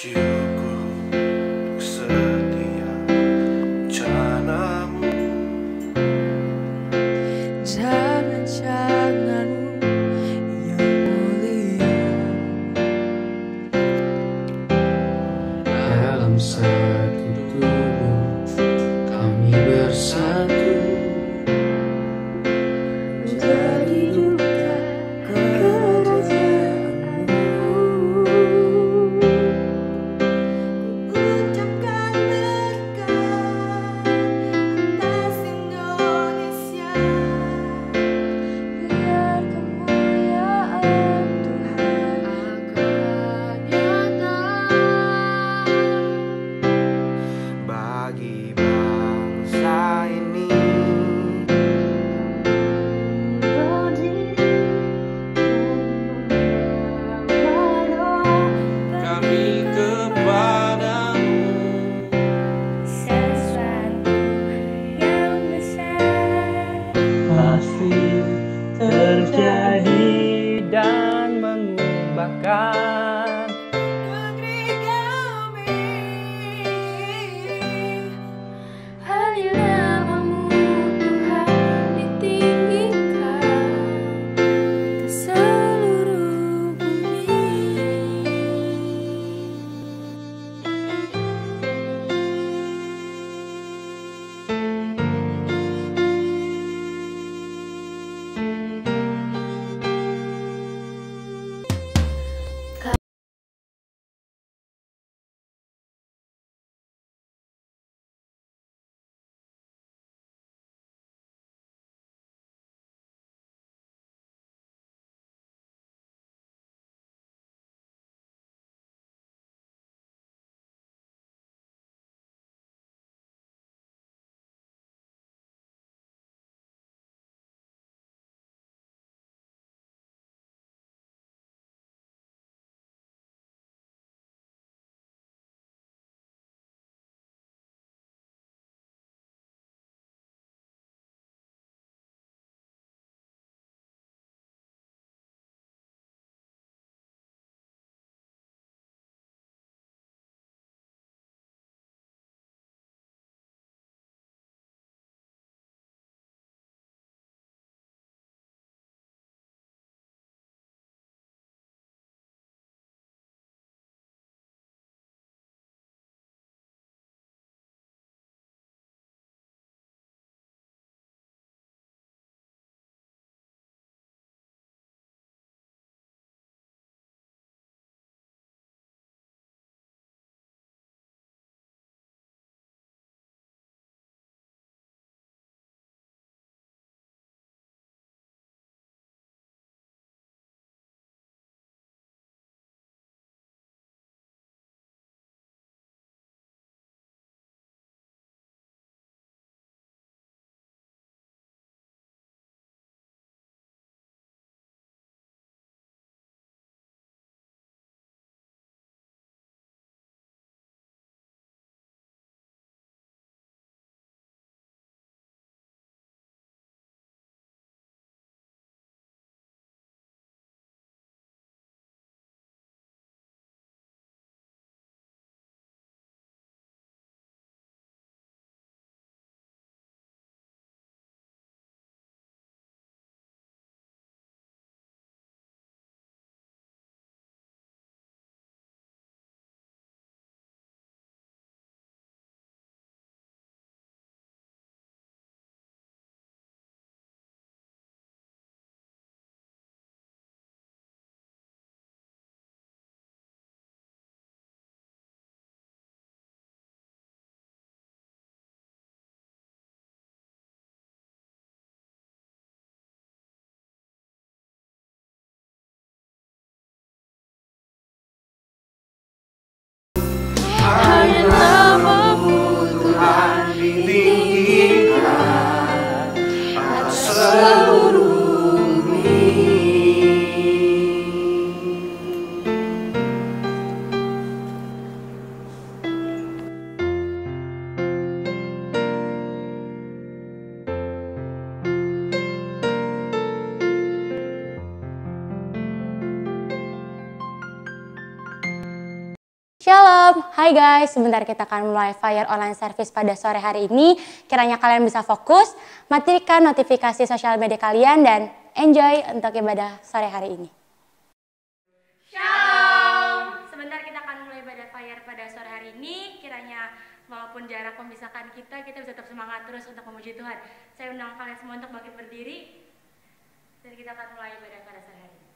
syukur untuk setiap rencanamu. Rencana-rencanamu yang mulia Dalam satu tubuh kami bersatu, menjadi duta kerajaanmu. Ucapkan berkat atas Indonesia, biar kemuliaan Tuhan akan nyata Bagi bangsa ini, kami kepadamu sesuatu yang besar. pasti terjadi dan mengubahkan Negeri kami hanya Shalom, hai guys, sebentar kita akan mulai Fire Online Service pada sore hari ini. Kiranya kalian bisa fokus, matikan notifikasi sosial media kalian dan enjoy untuk ibadah sore hari ini. Shalom, sebentar kita akan mulai ibadah Fire pada sore hari ini. Kiranya walaupun jarak memisahkan kita bisa tetap semangat terus untuk memuji Tuhan. Saya undang kalian semua untuk bangkit berdiri dan kita akan mulai ibadah pada sore hari ini.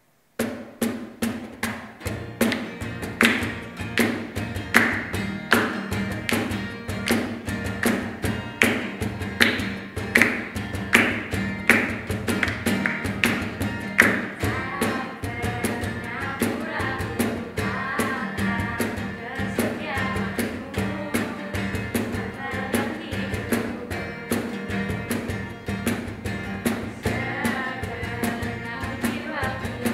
Segala jiwaku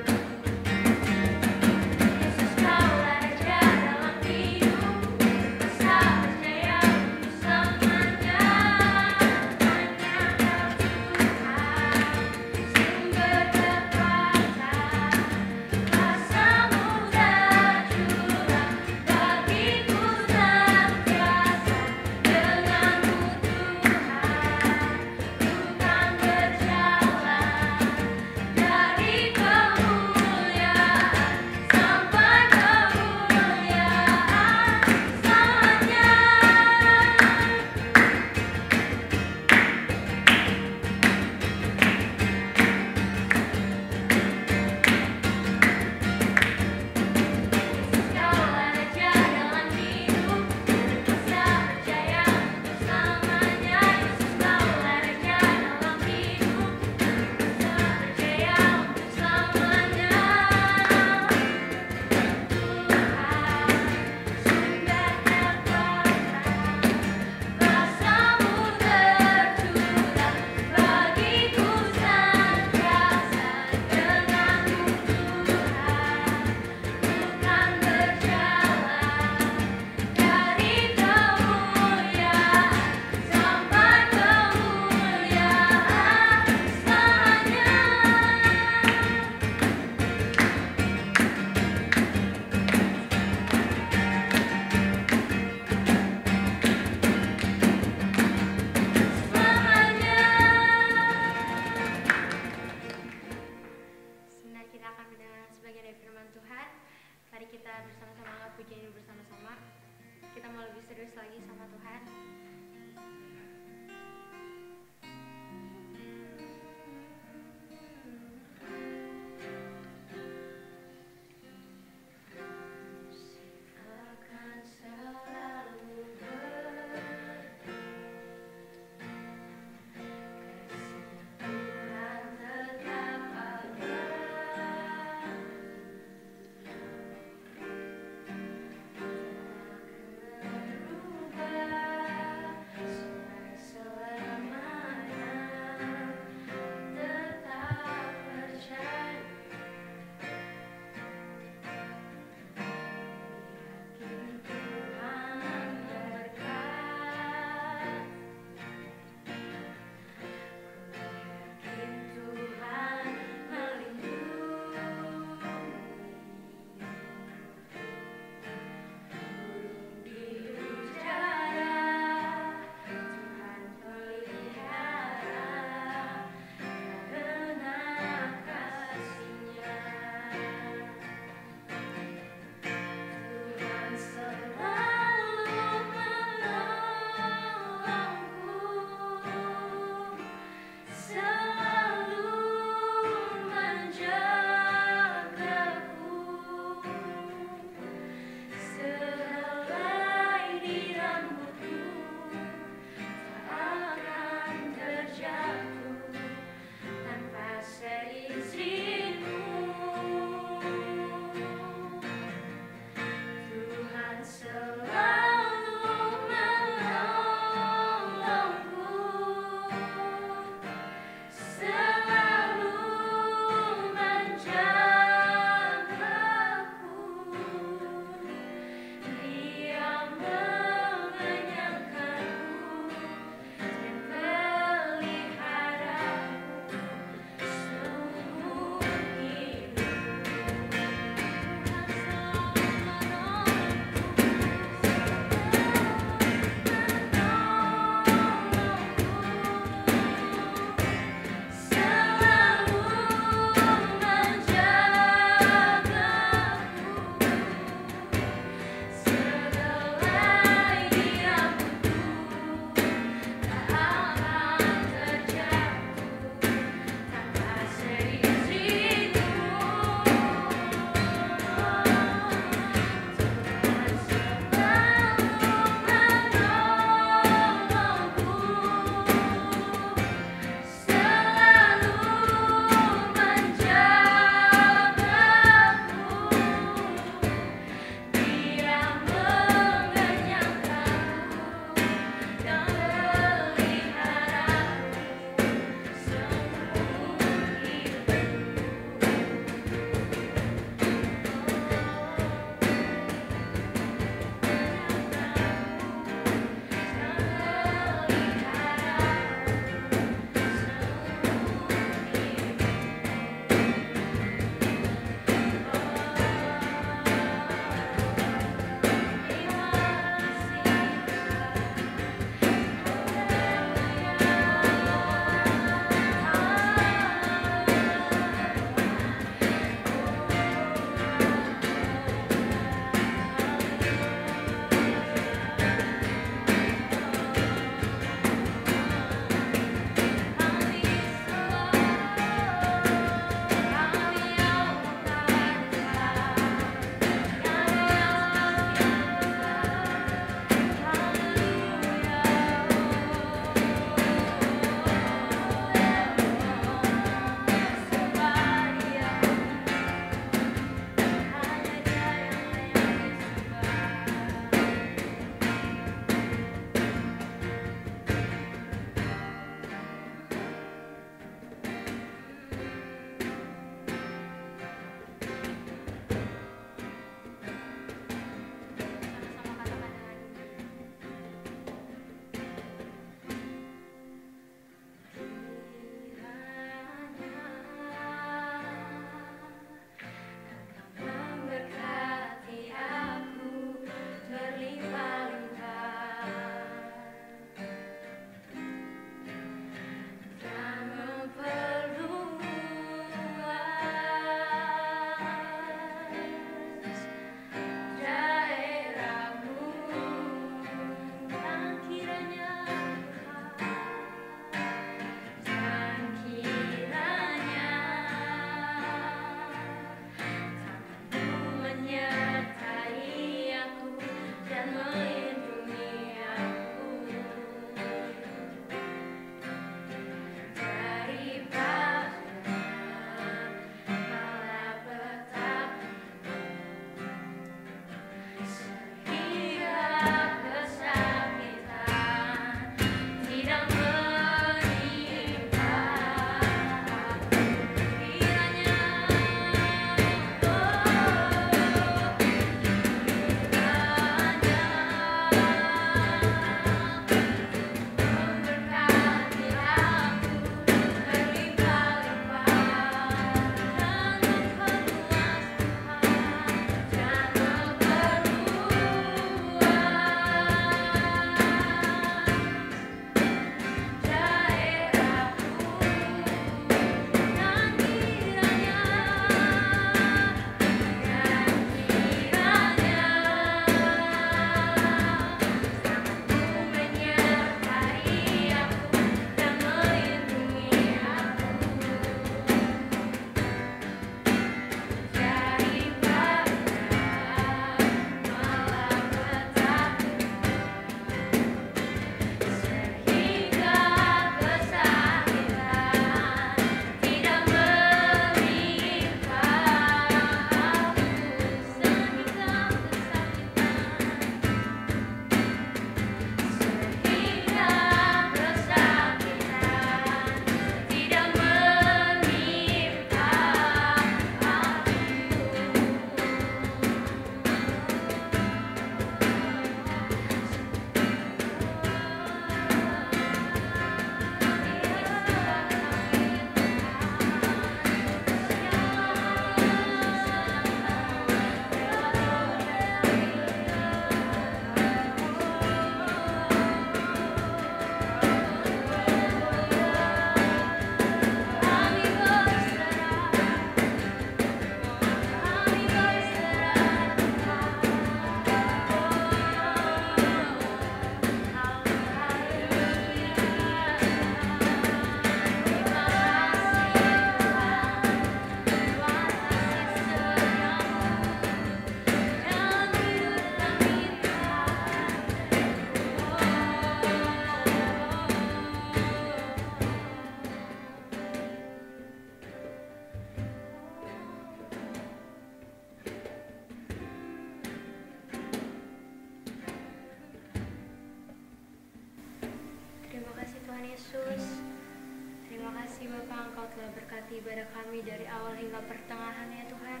memberkati ibadah kami dari awal hingga pertengahan ya Tuhan.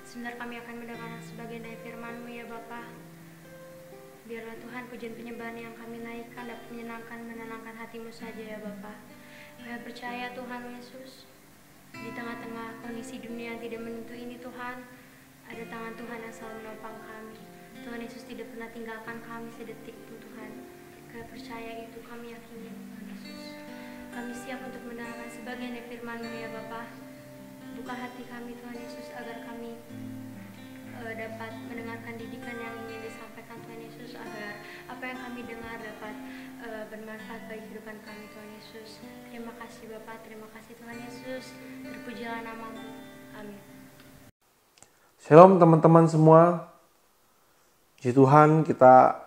Sebentar kami akan mendengarkan sebagian dari firman-Mu ya Bapa. Biarlah Tuhan pujian penyembahan yang kami naikkan dapat menenangkan hati-Mu saja ya Bapa. Kami percaya Tuhan Yesus, di tengah-tengah kondisi dunia yang tidak menentu ini Tuhan, ada tangan Tuhan yang selalu menopang kami. Tuhan Yesus tidak pernah tinggalkan kami sedetik pun Tuhan. Kami percaya itu, kami yakini Tuhan Yesus. Kami siap untuk mendengarkan sebagian dari firman-Mu ya Bapa. Buka hati kami Tuhan Yesus agar kami dapat mendengarkan didikan yang ingin disampaikan Tuhan Yesus, agar apa yang kami dengar dapat bermanfaat bagi kehidupan kami Tuhan Yesus. Terima kasih Bapa, terima kasih Tuhan Yesus. Terpujilah nama-Mu. Amin. Shalom teman-teman semua. Puji Tuhan, kita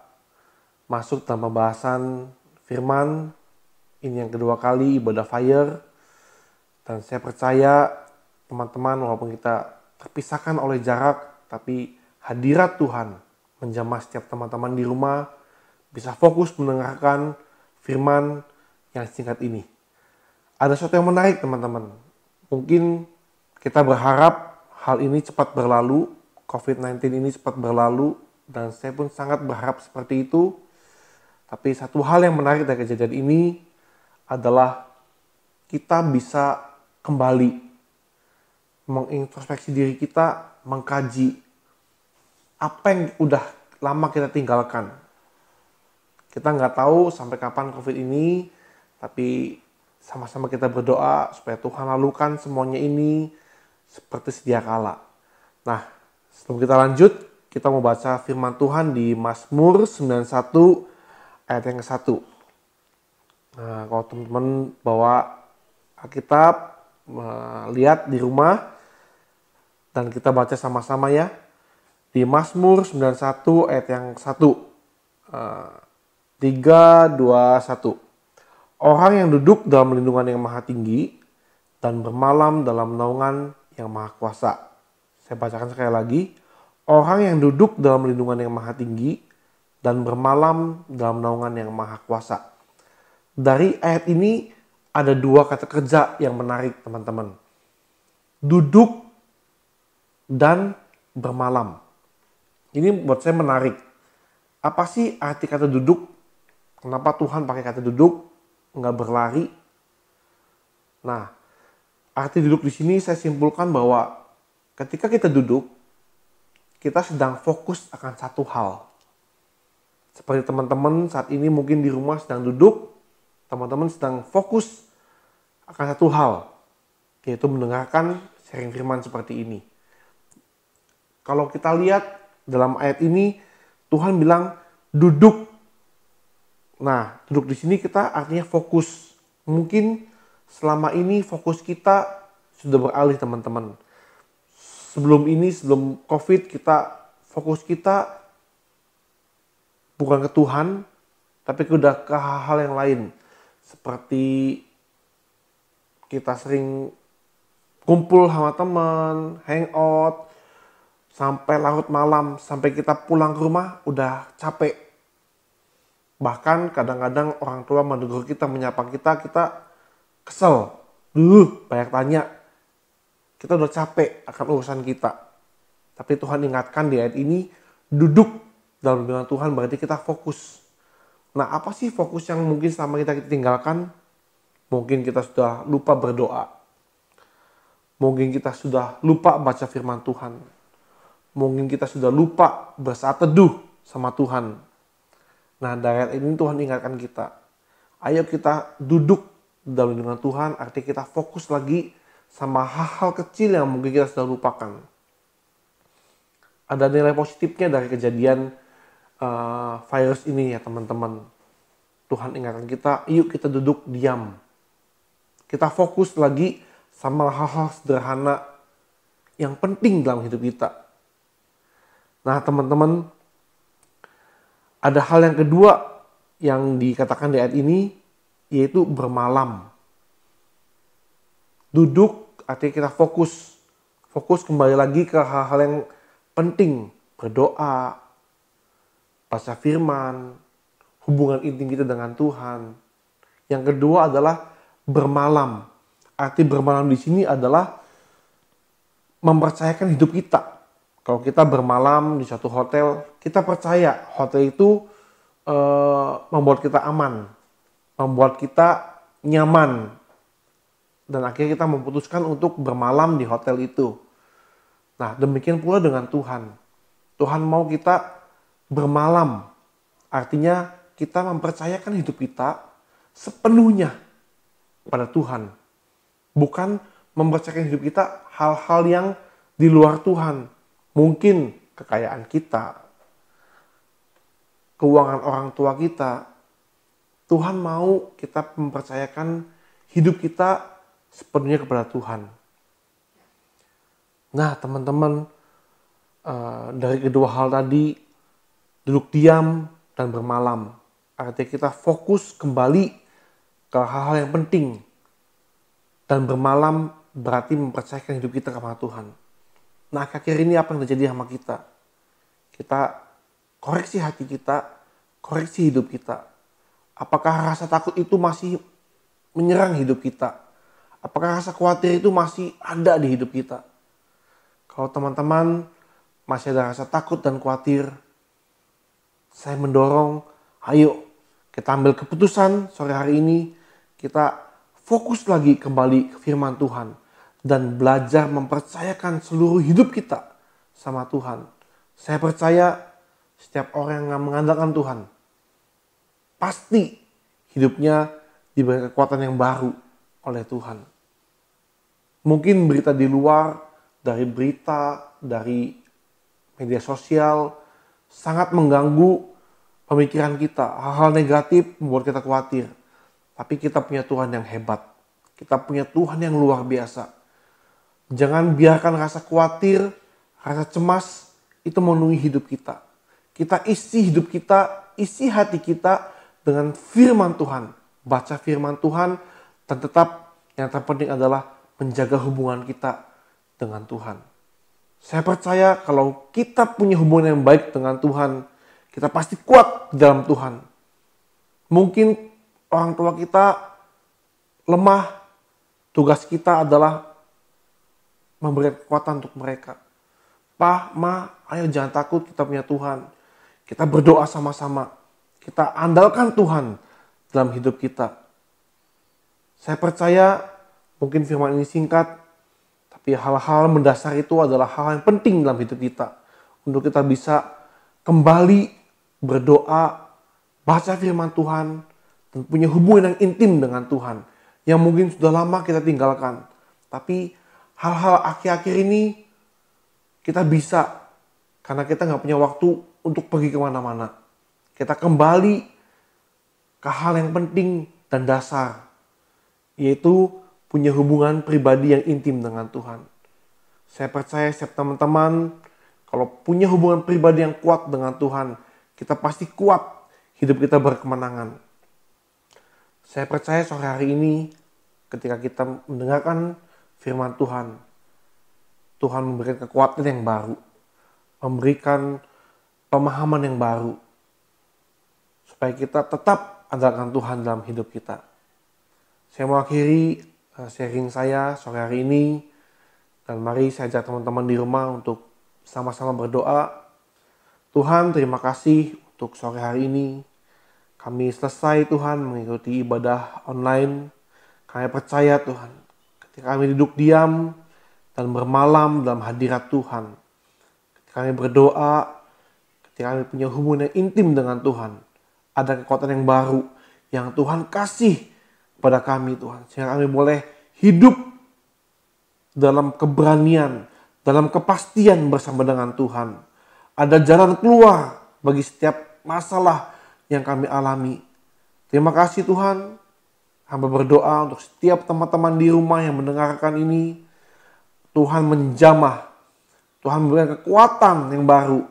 masuk dalam pembahasan firman. Ini yang kedua kali ibadah fire. Dan saya percaya teman-teman, walaupun kita terpisahkan oleh jarak, tapi hadirat Tuhan menjamah setiap teman-teman di rumah bisa fokus mendengarkan firman yang singkat ini. Ada sesuatu yang menarik teman-teman. Mungkin kita berharap hal ini cepat berlalu, COVID-19 ini cepat berlalu, dan saya pun sangat berharap seperti itu. Tapi satu hal yang menarik dari kejadian ini adalah kita bisa kembali mengintrospeksi diri kita, mengkaji apa yang udah lama kita tinggalkan. Kita nggak tahu sampai kapan COVID ini, tapi sama-sama kita berdoa supaya Tuhan lalukan semuanya ini seperti sedia kala. Nah, sebelum kita lanjut, kita mau baca firman Tuhan di Mazmur 91 ayat yang ke-1. Nah, kalau teman-teman bawa Alkitab, lihat di rumah, dan kita baca sama-sama ya. Di Mazmur 91 ayat yang 1. 3, 2, 1. Orang yang duduk dalam lindungan yang maha tinggi dan bermalam dalam naungan yang maha kuasa. Saya bacakan sekali lagi. Orang yang duduk dalam lindungan yang maha tinggi dan bermalam dalam naungan yang maha kuasa. Dari ayat ini ada dua kata kerja yang menarik teman-teman. Duduk dan bermalam. Ini buat saya menarik. Apa sih arti kata duduk? Kenapa Tuhan pakai kata duduk, nggak berlari? Nah, arti duduk di sini saya simpulkan bahwa ketika kita duduk, kita sedang fokus akan satu hal. Seperti teman-teman saat ini mungkin di rumah sedang duduk, teman-teman sedang fokus akan satu hal, yaitu mendengarkan sharing firman seperti ini. Kalau kita lihat dalam ayat ini, Tuhan bilang duduk. Nah, duduk di sini kita artinya fokus. Mungkin selama ini fokus kita sudah beralih teman-teman. Sebelum ini, sebelum COVID, fokus kita bukan ke Tuhan, tapi udah ke hal-hal yang lain. Seperti kita sering kumpul sama teman, hangout, sampai larut malam, sampai kita pulang ke rumah udah capek. Bahkan kadang-kadang orang tua menegur kita, menyapa kita kesel. Banyak tanya. Kita udah capek akan urusan kita. Tapi Tuhan ingatkan di ayat ini, duduk dalam lindungan Tuhan berarti kita fokus. Nah, apa sih fokus yang mungkin selama kita tinggalkan? Mungkin kita sudah lupa berdoa. Mungkin kita sudah lupa baca firman Tuhan. Mungkin kita sudah lupa bersaat teduh sama Tuhan. Nah, dari ayat ini Tuhan ingatkan kita. Ayo kita duduk dalam lindungan Tuhan, artinya kita fokus lagi sama hal-hal kecil yang mungkin kita sudah lupakan. Ada nilai positifnya dari kejadian virus ini ya teman-teman. Tuhan ingatkan kita, yuk kita duduk diam. Kita fokus lagi sama hal-hal sederhana yang penting dalam hidup kita. Nah teman-teman, ada hal yang kedua yang dikatakan di ayat ini, yaitu bermalam. Duduk artinya kita fokus. Fokus kembali lagi ke hal-hal yang penting. Berdoa, baca firman, hubungan intim kita dengan Tuhan. Yang kedua adalah bermalam. Arti bermalam di sini adalah mempercayakan hidup kita. Kalau kita bermalam di suatu hotel, kita percaya hotel itu membuat kita aman, membuat kita nyaman, dan akhirnya kita memutuskan untuk bermalam di hotel itu. Nah, demikian pula dengan Tuhan. Tuhan mau kita bermalam, artinya kita mempercayakan hidup kita sepenuhnya pada Tuhan. Bukan mempercayakan hidup kita hal-hal yang di luar Tuhan. Mungkin kekayaan kita, keuangan orang tua kita. Tuhan mau kita mempercayakan hidup kita sepenuhnya kepada Tuhan. Nah, teman-teman, dari kedua hal tadi, duduk diam dan bermalam, artinya kita fokus kembali ke hal-hal yang penting. Dan bermalam berarti mempercayakan hidup kita kepada Tuhan. Nah, akhir-akhir ini apa yang terjadi sama kita? Kita koreksi hati kita, koreksi hidup kita. Apakah rasa takut itu masih menyerang hidup kita? Apakah rasa khawatir itu masih ada di hidup kita? Kalau teman-teman masih ada rasa takut dan khawatir, saya mendorong, ayo kita ambil keputusan sore hari ini, kita fokus lagi kembali ke firman Tuhan dan belajar mempercayakan seluruh hidup kita sama Tuhan. Saya percaya setiap orang yang mengandalkan Tuhan pasti hidupnya diberi kekuatan yang baru oleh Tuhan. Mungkin berita di luar, dari berita, dari media sosial sangat mengganggu pemikiran kita. Hal-hal negatif membuat kita khawatir. Tapi kita punya Tuhan yang hebat. Kita punya Tuhan yang luar biasa. Jangan biarkan rasa khawatir, rasa cemas itu memenuhi hidup kita. Kita isi hidup kita, isi hati kita dengan firman Tuhan. Baca firman Tuhan dan tetap yang terpenting adalah menjaga hubungan kita dengan Tuhan. Saya percaya kalau kita punya hubungan yang baik dengan Tuhan, kita pasti kuat di dalam Tuhan. Mungkin orang tua kita lemah, tugas kita adalah memberi kekuatan untuk mereka. Pa, Ma, ayo jangan takut, kita punya Tuhan. Kita berdoa sama-sama. Kita andalkan Tuhan dalam hidup kita. Saya percaya mungkin firman ini singkat, tapi hal-hal mendasar itu adalah hal yang penting dalam hidup kita. Untuk kita bisa kembali berdoa, baca firman Tuhan, dan punya hubungan yang intim dengan Tuhan. Yang mungkin sudah lama kita tinggalkan. Tapi hal-hal akhir-akhir ini kita bisa. Karena kita nggak punya waktu untuk pergi kemana-mana. Kita kembali ke hal yang penting dan dasar. Yaitu punya hubungan pribadi yang intim dengan Tuhan. Saya percaya setiap teman-teman, kalau punya hubungan pribadi yang kuat dengan Tuhan, kita pasti kuat, hidup kita berkemenangan. Saya percaya sore hari ini, ketika kita mendengarkan firman Tuhan, Tuhan memberikan kekuatan yang baru, memberikan pemahaman yang baru, supaya kita tetap andalkan Tuhan dalam hidup kita. Saya mau akhiri sharing saya sore hari ini, dan mari saya ajak teman-teman di rumah untuk sama-sama berdoa. Tuhan, terima kasih untuk sore hari ini. Kami selesai Tuhan mengikuti ibadah online. Kami percaya Tuhan, ketika kami duduk diam dan bermalam dalam hadirat Tuhan, ketika kami berdoa, ketika kami punya hubungan yang intim dengan Tuhan, ada kekuatan yang baru yang Tuhan kasih kepada kami Tuhan. Sehingga kami boleh hidup dalam keberanian, dalam kepastian bersama dengan Tuhan. Ada jalan keluar bagi setiap masalah yang kami alami. Terima kasih Tuhan. Hamba berdoa untuk setiap teman-teman di rumah yang mendengarkan ini. Tuhan menjamah. Tuhan memberikan kekuatan yang baru.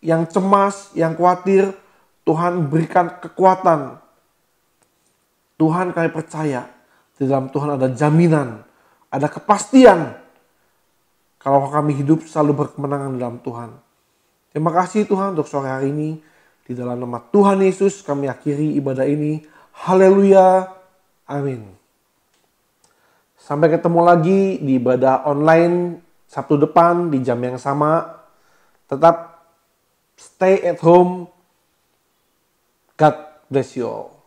Yang cemas, yang khawatir, Tuhan berikan kekuatan. Tuhan, kami percaya di dalam Tuhan ada jaminan, ada kepastian kalau kami hidup selalu berkemenangan dalam Tuhan. Terima kasih Tuhan untuk sore hari ini. Di dalam nama Tuhan Yesus kami akhiri ibadah ini. Haleluya. Amin. Sampai ketemu lagi di ibadah online Sabtu depan di jam yang sama. Tetap stay at home. God bless you all.